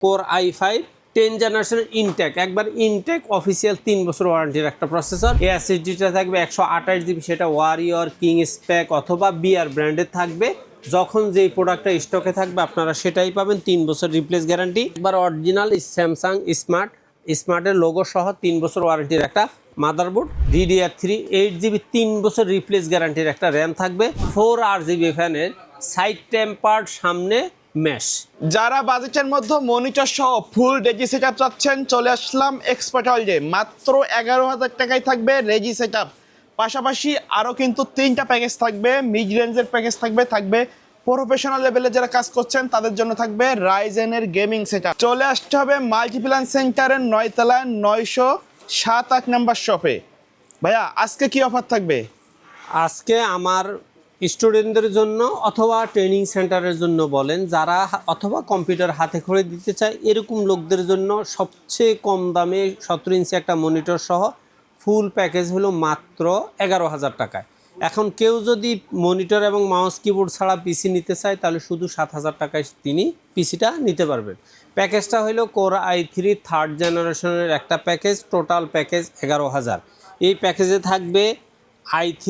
Core i5 10 জেনারেশনের intact, একবার intact official 3 বছর ওয়ারেন্টির একটা প্রসেসর। এই এসএসডিটা থাকবে 128 জিবি, সেটা ওয়ারিয়র, কিং স্প্যাক অথবা বিআর ব্র্যান্ডের থাকবে। যখন যেই প্রোডাক্টটা স্টকে থাকবে আপনারা সেটাই পাবেন, 3 বছর রিপ্লেস গ্যারান্টি। একবার অরিজিনাল স্যামসাং স্মার্টের লোগো সহ 3 বছর ওয়ারেন্টির একটা মাদারবোর্ড, DDR3 8GB 3 বছর রিপ্লেস গ্যারান্টির একটা র্যাম থাকবে, 4RGB ফ্যানের সাইড টেম্পার্ড সামনে ম্যাশ। যারা বাজেটের মধ্যে মনিটর সহ ফুল রেজি সেটআপ চাচ্ছেন, চলে আসলাম এক্সপার্ট ওয়ার্ল্ডে। মাত্র 11,000 টাকায় থাকবে রেজি সেটআপ। পাশাপাশি আরও কিন্তু 3টা প্যাকেজ থাকবে, মিড রেঞ্জের প্যাকেজ থাকবে প্রফেশনাল লেভেলে যারা কাজ করছেন তাদের জন্য থাকবে রাইজেনের গেমিং সেটআপ। চলে আসতে হবে মাল্টিপ্ল্যান সেন্টারের 9 তলায় 907 নাম্বার শপে। ভাইয়া আজকে কি অফার থাকবে? আজকে আমার স্টুডেন্টদের জন্য অথবা ট্রেনিং সেন্টারের জন্য বলেন, যারা অথবা কম্পিউটার হাতে করে দিতে চায় এরকম লোকদের জন্য সবচেয়ে কম দামে 17 ইঞ্চি একটা মনিটর সহ ফুল প্যাকেজ হলো মাত্র 11,000 টাকায়। এখন কেউ যদি মনিটর এবং মাউস কিবোর্ড ছাড়া পিসি নিতে চায় তাহলে শুধু 7,000 টাকায় তিনি পিসিটা নিতে পারবেন। প্যাকেজটা হলো কোর i3 থার্ড জেনারেশনের একটা প্যাকেজ, টোটাল প্যাকেজ 11,000। এই প্যাকেজে থাকবে i3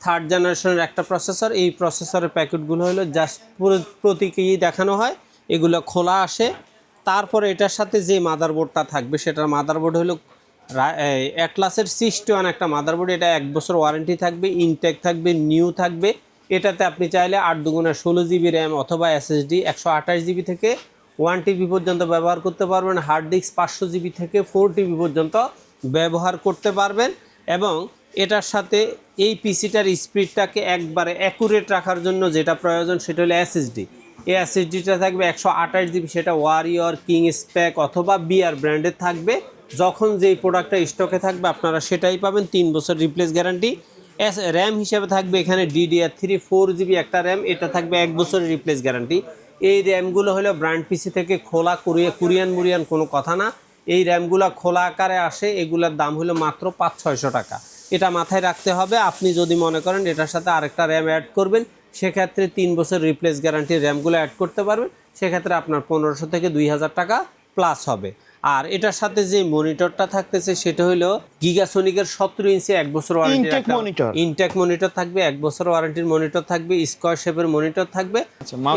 থার্ড জেনারেশনের একটা প্রসেসর। এই প্রসেসরের প্যাকেটগুলো হলো জাস্ট প্রতীকী দেখানো হয়, এগুলো খোলা আসে। তারপরে এটার সাথে যে মাদারবোর্ডটা থাকবে সেটার মাদারবোর্ড হলো অ্যাটলাসের 61 একটা মাদারবোর্ড। এটা 1 বছর ওয়ারেন্টি থাকবে, ইনটেক থাকবে, নিউ থাকবে। এটাতে আপনি চাইলে 8 দুগুণা 16 জিবি র্যাম অথবা এসএসডি 128 জিবি থেকে 1 টিবি পর্যন্ত ব্যবহার করতে পারবেন। হার্ড ডিস্ক 500 জিবি থেকে 4 টিবি পর্যন্ত ব্যবহার করতে পারবেন। এবং এটার সাথে এই পিসিটার স্পিডটাকে একবারে অ্যাকুরেট রাখার জন্য যেটা প্রয়োজন সেটা হলো এসএসডি। এই এসএসডিটা থাকবে 128 জিবি, সেটা ওয়ারিয়র, কিং স্প্যাক অথবা বিআর ব্র্যান্ডের থাকবে। যখন যেই প্রোডাক্টটা স্টকে থাকবে আপনারা সেটাই পাবেন, 3 বছর রিপ্লেস গ্যারান্টি। র্যাম হিসেবে থাকবে এখানে DDR3 4GB একটা র্যাম, এটা থাকবে 1 বছরের রিপ্লেস গ্যারান্টি। এই র্যামগুলো হলো ব্র্যান্ড পিসি থেকে খোলা কুরিয়ান কোনো কথা না। এই র্যামগুলো খোলা আকারে আসে, এগুলোর দাম হলো মাত্র 500-600 টাকা। এটা মাথায় রাখতে হবে। আপনি যদি মনে করেন এটার সাথে আরেকটা র্যাম অ্যাড করবেন, সেক্ষেত্রে 3 বছর রিপ্লেস গ্যারান্টির র্যামগুলো অ্যাড করতে পারবেন, সেক্ষেত্রে আপনার 1500 থেকে 2000 টাকা প্লাস হবে। আর এটার সাথে যে মনিটরটা থাকতেছে সেটা হলো গিগাসোনিকের 17 ইঞ্চি 1 বছর ওয়ারেন্টির একটা ইনটেক মনিটর থাকবে, 1 বছর ওয়ারেন্টির মনিটর থাকবে, স্কোয়ার শেপের মনিটর থাকবে।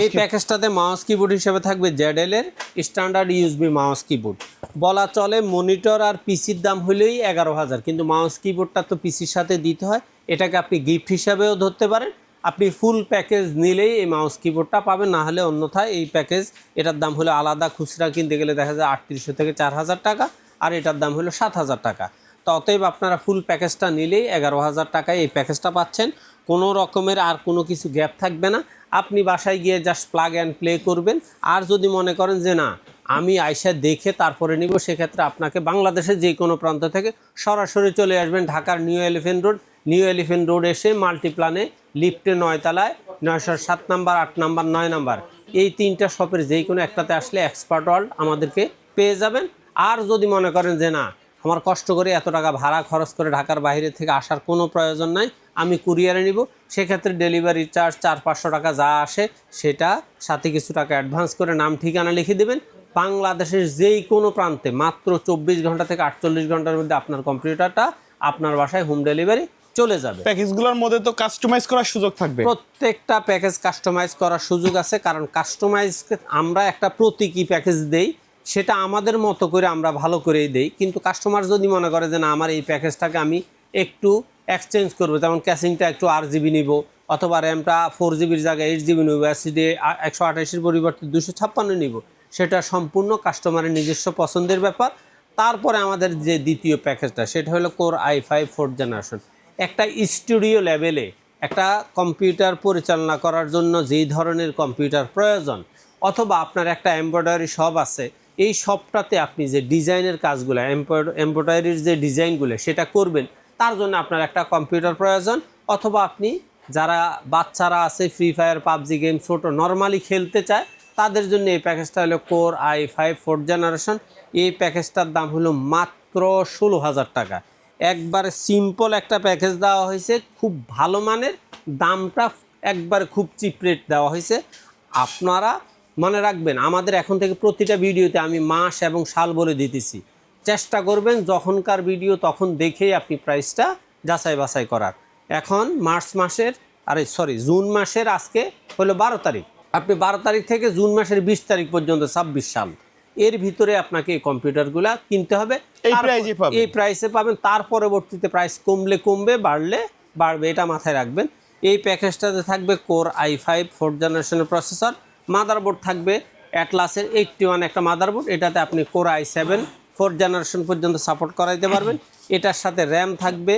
এই প্যাকেজটাতে মাউস কিবোর্ড হিসেবে থাকবে ZL এর স্ট্যান্ডার্ড USB মাউস কিবোর্ড। বলা চলে মনিটর আর পিসির দাম হলেই 11,000, কিন্তু মাউস কিবোর্ডটা তো পিসির সাথে দিতে হয়, এটাকে আপনি গিফট হিসাবেও ধরতে পারেন। আপনি ফুল প্যাকেজ নিলেই এই মাউস কিবোর্ডটা পাবেন, না হলে অন্যথায় এই প্যাকেজ এটার দাম হলো আলাদা খুচরা কিনতে গেলে দেখা যায় 3800 থেকে 4000 টাকা, আর এটার দাম হলো 7000 টাকা। তো অতএব আপনারা ফুল প্যাকেজটা নিলেই 11,000 টাকায় এই প্যাকেজটা পাচ্ছেন। কোনো রকমের আর কোনো কিছু গ্যাপ থাকবে না। আপনি বাসায় গিয়ে জাস্ট প্লাগ অ্যান্ড প্লে করবেন। আর যদি মনে করেন যে না আমি আইসা দেখে তারপরে নিব, সেক্ষেত্রে আপনাকে বাংলাদেশের যে কোনো প্রান্ত থেকে সরাসরি চলে আসবেন ঢাকার নিউ এলিফেন্ট রোড এসে মাল্টিপ্লানে লিফটে 9 তলায় 907 নাম্বার, 8 নাম্বার, 9 নাম্বার, এই 3টা শপের যেই কোনো একটাতে আসলে এক্সপার্ট ওয়ার্ল্ড আমাদেরকে পেয়ে যাবেন। আর যদি মনে করেন যে না আমার কষ্ট করে এত টাকা ভাড়া খরচ করে ঢাকার বাইরে থেকে আসার কোনো প্রয়োজন নাই, আমি কুরিয়ারে নিব, সেক্ষেত্রে ডেলিভারি চার্জ 400-500 টাকা যা আসে সেটা সাথে কিছু টাকা অ্যাডভান্স করে নাম ঠিকানা লিখে দেবেন। বাংলাদেশের যেই কোনো প্রান্তে মাত্র 24 ঘন্টা থেকে 48 ঘন্টার মধ্যে আপনার কম্পিউটারটা আপনার বাসায় হোম ডেলিভারি চলে যাবে। প্যাকেজগুলোর মধ্যে তো কাস্টমাইজ করার সুযোগ থাকবে, প্রত্যেকটা প্যাকেজ কাস্টমাইজ করার সুযোগ আছে, কারণ কাস্টমাইজ আমরা একটা প্রতীকী প্যাকেজ দেই, সেটা আমাদের মতো করে আমরা ভালো করেই দেই। কিন্তু কাস্টমার যদি মনে করে যে না আমার এই প্যাকেজটাকে আমি একটু এক্সচেঞ্জ করবো, যেমন ক্যাশিংটা একটু 8GB নিব অথবা র্যামটা 4GBর জায়গায় 8GB নিব, এসএসডি 128-এর পরিবর্তে 256 নিব, সেটা সম্পূর্ণ কাস্টমারের নিজস্ব পছন্দের ব্যাপার। তারপরে আমাদের যে দ্বিতীয় প্যাকেজটা সেটা হলো কোর i5 4th জেনারেশন। একটা স্টুডিও লেভেলে একটা কম্পিউটার পরিচালনা করার জন্য যেই ধরনের কম্পিউটার প্রয়োজন, অথবা আপনার একটা এমব্রয়ডারি শপ আছে, এই শপটাতে আপনি যে ডিজাইনের কাজগুলো এমব্রয়ডারির যে ডিজাইনগুলো সেটা করবেন, তার জন্য আপনার একটা কম্পিউটার প্রয়োজন। অথবা আপনি যারা বাচ্চারা আছে ফ্রি ফায়ার পাবজি গেম ছোটো নর্মালি খেলতে চায়, তাদের জন্য এই প্যাকেজটা হলো কোর i5 4th জেনারেশন। এই প্যাকেজটার দাম হলো মাত্র 16,000 টাকা। একবারে সিম্পল একটা প্যাকেজ দেওয়া হয়েছে, খুব ভালো মানের, দামটা একবারে খুব চিপ রেট দেওয়া হয়েছে। আপনারা মনে রাখবেন আমাদের এখন থেকে প্রতিটা ভিডিওতে আমি মাস এবং সাল বলে দিতেছি, চেষ্টা করবেন যখনকার ভিডিও তখন দেখেই আপনি প্রাইসটা যাচাই বাছাই করার। এখন জুন মাসের আজকে হলো 12 তারিখ, আপনি 12 তারিখ থেকে জুন মাসের 20 তারিখ পর্যন্ত 26 সাল এর ভিতরে আপনাকে এই কম্পিউটারগুলা কিনতে হবে, এই প্রাইসে পাবেন। তার পরবর্তীতে প্রাইস কমলে কমবে, বাড়লে বাড়বে, এটা মাথায় রাখবেন। এই প্যাকেজটাতে থাকবে কোর i5 4th জেনারেশনের প্রসেসর, মাদারবোর্ড থাকবে অ্যাটলাসের 81 একটা মাদারবোর্ড, এটাতে আপনি কোর i7 4th জেনারেশন পর্যন্ত সাপোর্ট করাইতে পারবেন। এটার সাথে র্যাম থাকবে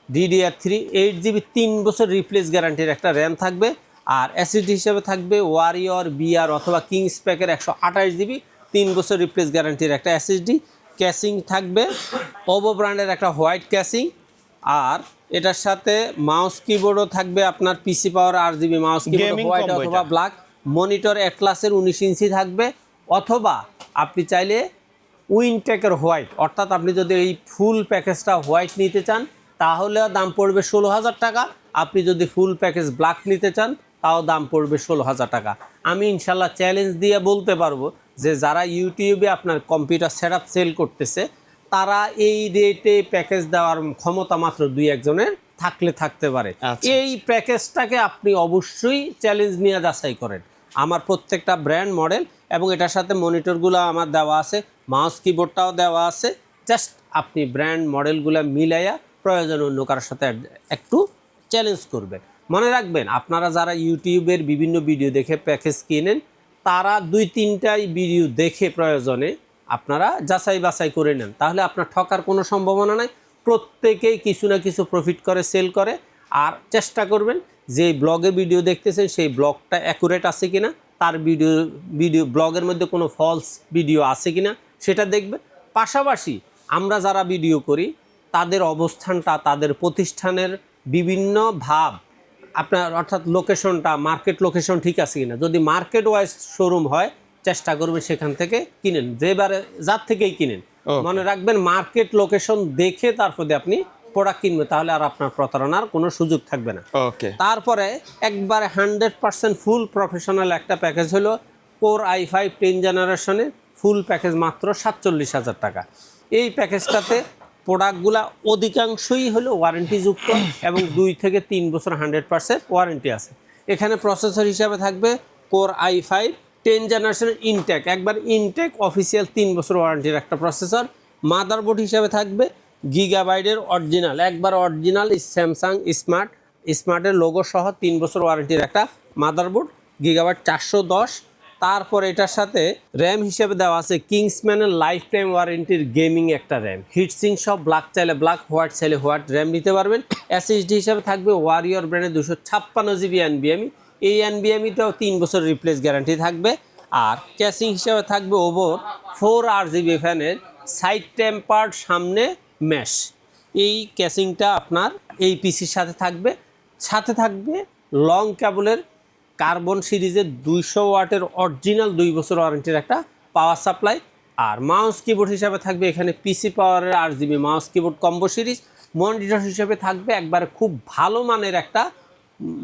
DDR3 8GB 3 বছর রিপ্লেস গ্যারান্টির একটা র্যাম থাকবে, আর এসএসডি হিসেবে থাকবে ওয়ারিয়র বিআর অথবা কিংস প্যাকের 128GB 3 বছর রিপ্লেস গ্যারান্টির একটা এসএসডি। ক্যাসিং থাকবে ওভো ব্র্যান্ডের একটা হোয়াইট ক্যাসিং, আর এটার সাথে মাউস কিবোর্ডও থাকবে আপনার পিসি পাওয়ার RGB মাউস কিবোর্ড হোয়াইট অথবা ব্ল্যাক। মনিটর অ্যাটলাসের 19 ইঞ্চি থাকবে, অথবা আপনি চাইলে উইনটেকের হোয়াইট, অর্থাৎ আপনি যদি এই ফুল প্যাকেজটা হোয়াইট নিতে চান তাহলে দাম পড়বে 16,000 টাকা। আপনি যদি ফুল প্যাকেজ ব্ল্যাক নিতে চান তাও দাম পড়বে 16,000 টাকা। আমি ইনশাল্লাহ চ্যালেঞ্জ দিয়ে বলতে পারবো যে যারা ইউটিউবে আপনার কম্পিউটার সেটআপ সেল করতেছে তারা এই রেটে প্যাকেজ দেওয়ার ক্ষমতা মাত্র 2-1 জনের থাকতে পারে। এই প্যাকেজটাকে আপনি অবশ্যই চ্যালেঞ্জ নিয়ে যাচাই করেন। আমার প্রত্যেকটা ব্র্যান্ড মডেল এবং এটার সাথে মনিটরগুলো আমার দেওয়া আছে, মাউস কিবোর্ডটাও দেওয়া আছে। জাস্ট আপনি ব্র্যান্ড মডেলগুলো মিলাইয়া প্রয়োজন অন্য কারোর সাথে একটু চ্যালেঞ্জ করবেন। মনে রাখবেন আপনারা যারা ইউটিউবের বিভিন্ন ভিডিও দেখে প্যাকেজ কিনেন তারা 2-3টাই ভিডিও দেখে প্রয়োজনে আপনারা যাচাই বাছাই করে নেন, তাহলে আপনার ঠকার কোনো সম্ভাবনা নাই। প্রত্যেকেই কিছু না কিছু প্রফিট করে, সেল করে। আর চেষ্টা করবেন যে ব্লগে ভিডিও দেখতেছেন সেই ব্লগটা অ্যাকুরেট আছে কিনা, তার ভিডিও ব্লগের মধ্যে কোনো ফলস ভিডিও আছে কিনা সেটা দেখবেন। পাশাপাশি আমরা যারা ভিডিও করি তাদের অবস্থানটা, তাদের প্রতিষ্ঠানের বিভিন্ন ভাব আপনার, অর্থাৎ লোকেশনটা, মার্কেট লোকেশন ঠিক আছে কিনা। যদি মার্কেট ওয়াইজ শোরুম হয় চেষ্টা করবেন সেখান থেকে কিনেন, যেবারে যার থেকেই কিনেন। মনে রাখবেন মার্কেট লোকেশন দেখে তারপরে আপনি প্রোডাক্ট কিনবেন, তাহলে আর আপনার প্রতারণার কোনো সুযোগ থাকবে না। তারপরে একবারে 100% ফুল প্রফেশনাল একটা প্যাকেজ হলো কোর i5 10th জেনারেশনের ফুল প্যাকেজ মাত্র 47,000 টাকা। এই প্যাকেজটাতে প্রোডাক্টগুলো অধিকাংশই হলো ওয়ারেন্টিযুক্ত এবং 2 থেকে 3 বছর 100% ওয়ারেন্টি আছে। এখানে প্রসেসর হিসাবে থাকবে কোর i5 10th জেনারেশনের ইনটেক, একবার ইনটেক অফিসিয়াল 3 বছর ওয়ারেন্টির একটা প্রসেসর। মাদারবোর্ড হিসাবে থাকবে গিগাবাইটের অরিজিনাল, একবার অরিজিনাল স্যামসাং স্মার্টের লোগো সহ 3 বছর ওয়ারেন্টির একটা মাদারবোর্ড, গিগাবাইট 410। তারপর এটার সাথে র্যাম হিসেবে দেওয়া আছে কিংসম্যানের লাইফ টাইম ওয়ারেন্টির গেমিং একটা র্যাম, হিটসিং সব, ব্ল্যাক চাইলে ব্ল্যাক, হোয়াইট চাইলে হোয়াইট র্যাম নিতে পারবেন। এসএসডি হিসাবে থাকবে ওয়ারিয়র ব্র্যান্ডের 256GB NVMe, এই NVMeটাও 3 বছর রিপ্লেস গ্যারান্টি থাকবে। আর ক্যাসিং হিসাবে থাকবে ওভোর 4 RGB ফ্যানের সাইড টেম্পার্ড সামনে ম্যাশ, এই ক্যাসিংটা আপনার এই পিসির সাথে থাকবে লং কেবলের কার্বন সিরিজের 200 ওয়াটের অরিজিনাল 2 বছর ওয়ারেন্টির একটা পাওয়ার সাপ্লাই। আর মাউস কিবোর্ড হিসাবে থাকবে এখানে পিসি পাওয়ারের RGB mouse keyboard combo series. Monitor হিসাবে থাকবে একবারে খুব ভালো মানের একটা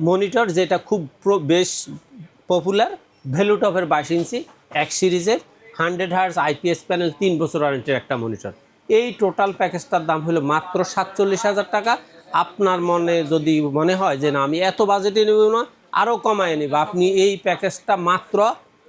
মনিটর, যেটা খুব বেশ পপুলার, ভ্যালুটপের 22 ইঞ্চি 1 সিরিজের 100 Hz IPS প্যানেল 3 বছর ওয়ারেন্টির একটা মনিটর। এই টোটাল প্যাকেজটার দাম হলো মাত্র 47,000 টাকা। আপনার যদি মনে হয় যে না আমি এত বাজেটে নেব না, আরও কমায় নেব, আপনি এই প্যাকেজটা মাত্র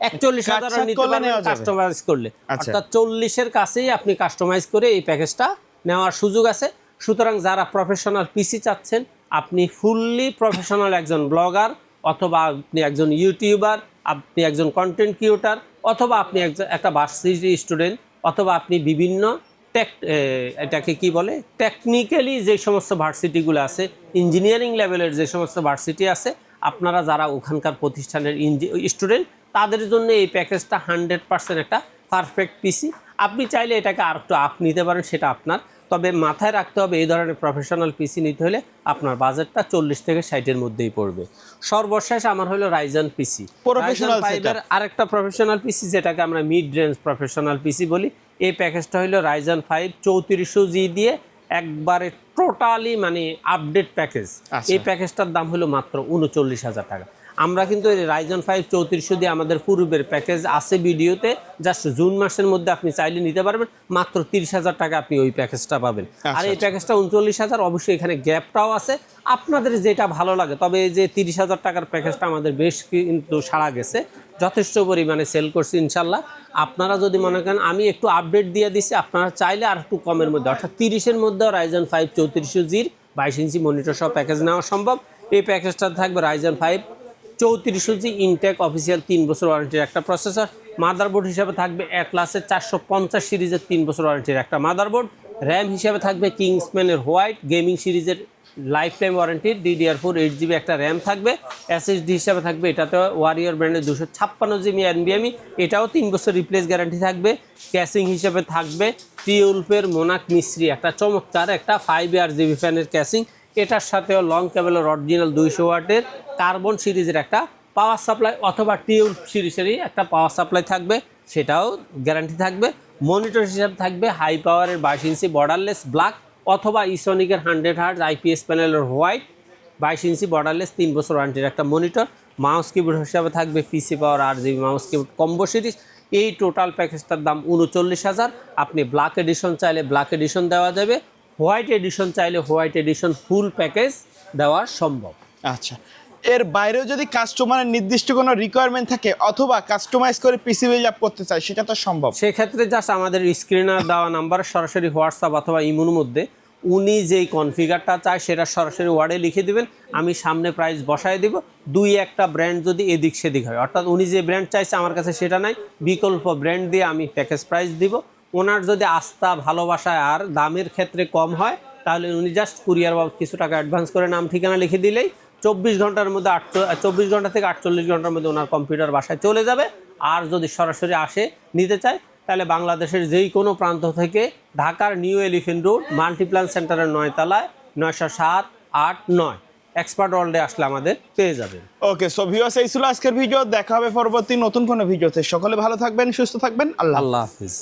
41,000 নিতে পারবেন কাস্টমাইজ করলে, অর্থাৎ 40-এর কাছেই আপনি কাস্টমাইজ করে এই প্যাকেজটা নেওয়ার সুযোগ আছে। সুতরাং যারা প্রফেশনাল পিসি চাচ্ছেন, আপনি ফুললি প্রফেশনাল একজন ব্লগার, অথবা আপনি একজন ইউটিউবার, আপনি একজন কন্টেন্ট ক্রিয়েটর, অথবা আপনি একটা ভার্সিটি স্টুডেন্ট, অথবা আপনি বিভিন্ন এটাকে কি বলে টেকনিক্যালি যে সমস্ত ভার্সিটিগুলো আছে, ইঞ্জিনিয়ারিং লেভেলের যে সমস্ত ভার্সিটি আছে, আপনারা যারা ওখানকার প্রতিষ্ঠানের স্টুডেন্ট তাদের জন্য এই প্যাকেজটা 100% একটা পারফেক্ট পিসি। আপনি চাইলে এটাকে আর একটু আপ নিতে পারেন, সেটা আপনার, তবে মাথায় রাখতে হবে এই ধরনের প্রফেশনাল পিসি নিতে হলে আপনার বাজেটটা 40 থেকে 60-এর মধ্যেই পড়বে। সর্বশেষ আমার হলো রাইজন পিসি, প্রফেশনাল ফাইভের আরেকটা প্রফেশনাল পিসি, যেটাকে আমরা মিড রেঞ্জ প্রফেশনাল পিসি বলি। এই প্যাকেজটা হলো রাইজন 5 3400G দিয়ে একবারে টোটালি মানে আপডেট প্যাকেজ। এই প্যাকেজটার দাম হলো মাত্র 39,000 টাকা। আমরা কিন্তু এই রাইজন 5 3400 দিয়ে আমাদের পূর্বের প্যাকেজ আছে ভিডিওতে, জাস্ট জুন মাসের মধ্যে আপনি চাইলে নিতে পারবেন, মাত্র 30,000 টাকা আপনি ওই প্যাকেজটা পাবেন। আর এই প্যাকেজটা 39,000, অবশ্যই এখানে গ্যাপটাও আছে, আপনাদের যেটা ভালো লাগে। তবে এই যে 30,000 টাকার প্যাকেজটা আমাদের বেশ কিন্তু সাড়া গেছে, যথেষ্ট পরিমাণে সেল করছি ইনশাল্লাহ। আপনারা যদি মনে করেন আমি একটু আপডেট দিয়ে দিচ্ছি, আপনারা চাইলে আর একটু কমের মধ্যে অর্থাৎ 30-এর মধ্যেও রাইজন 5 3400G'র 22 ইঞ্চি মনিটর সহ প্যাকেজ নেওয়া সম্ভব। এই প্যাকেজটা থাকবে রাইজন 5 3400G ইনটেক অফিসিয়াল 3 বছর ওয়ারেন্টির একটা প্রসেসর, মাদারবোর্ড হিসাবে থাকবে অ্যাটলাসের 450 সিরিজের 3 বছর ওয়ারেন্টির একটা মাদারবোর্ড, র্যাম হিসাবে থাকবে কিংসম্যানের হোয়াইট গেমিং সিরিজের লাইফ টাইম ওয়ারেন্টির DDR4 8GB একটা র্যাম থাকবে, SSD হিসাবে থাকবে এটাতে ওয়ারিয়র ব্র্যান্ডের 256GB NVMe, এটাও 3 বছর রিপ্লেস গ্যারান্টি থাকবে। ক্যাসিং হিসাবে থাকবে টিউলফের মোনাক মিস্ত্রি একটা চমৎকার একটা 5 RGB ফ্যানের ক্যাসিং, এটার সাথেও লং কেবলের অরিজিনাল 200 ওয়াটের কার্বন সিরিজের একটা পাওয়ার সাপ্লাই অথবা টিউল সিরিজেরই একটা পাওয়ার সাপ্লাই থাকবে, সেটাও গ্যারান্টি থাকবে। মনিটর হিসাবে থাকবে হাই পাওয়ারের 22 ইঞ্চি বর্ডারলেস ব্ল্যাক অথবা ইসনিকের 100 হার্টজ IPS প্যানেলের হোয়াইট 22 ইঞ্চি বর্ডারলেস 3 বছর ওয়ারেন্টির একটা মনিটর। মাউস কিবোর্ড হিসাবে থাকবে পিসি পাওয়ার RGB mouse keyboard combo series. এই টোটাল প্যাকেজটার দাম 39,000। আপনি ব্ল্যাক এডিশন চাইলে ব্ল্যাক এডিশন দেওয়া যাবে, হোয়াইট এডিশন চাইলে হোয়াইট এডিশন ফুল প্যাকেজ দেওয়া সম্ভব। আচ্ছা, এর বাইরেও যদি কাস্টমারের নির্দিষ্ট কোনো রিকোয়ারমেন্ট থাকে অথবা কাস্টমাইজ করে পিসি বিল্ড আপ করতে চায়, সেটা তো সম্ভব। সেক্ষেত্রে জাস্ট আমাদের স্ক্রিনে দেওয়া নাম্বার সরাসরি হোয়াটসঅ্যাপ অথবা ইমোর মধ্যে উনি যেই কনফিগারটা চায় সেটা সরাসরি ওয়ার্ডে লিখে দিবেন, আমি সামনে প্রাইস বসায় দিব। 2-1টা ব্র্যান্ড যদি এদিক সেদিক হয়, অর্থাৎ উনি যে ব্র্যান্ড চাইছে আমার কাছে সেটা নাই, বিকল্প ব্র্যান্ড দিয়ে আমি প্যাকেজ প্রাইস দিব। ওনার যদি আস্থা ভালোবাসায় আর দামের ক্ষেত্রে কম হয়, তাহলে উনি জাস্ট কুরিয়ার বাবদ কিছু টাকা অ্যাডভান্স করে নাম ঠিকানা লিখে দিলেই 24 ঘন্টার মধ্যে 24 ঘন্টা থেকে 48 ঘন্টার মধ্যে ওনার কম্পিউটার বাসায় চলে যাবে। আর যদি সরাসরি আসে নিতে চায়, তাহলে বাংলাদেশের যেই কোনো প্রান্ত থেকে ঢাকার নিউ এলিফেন্ট রোড মাল্টিপ্লান সেন্টারের 9 তলায় 907-8-9 এক্সপার্ট ওয়ার্ল্ডে আসলে আমাদের পেয়ে যাবেন। ওকে, সো ভিউয়ার্স, এই ছিল আজকের ভিডিও। দেখা হবে পরবর্তী নতুন কোনো ভিডিওতে। সকলে ভালো থাকবেন, সুস্থ থাকবেন। আল্লাহ আল্লাহ হাফিজ।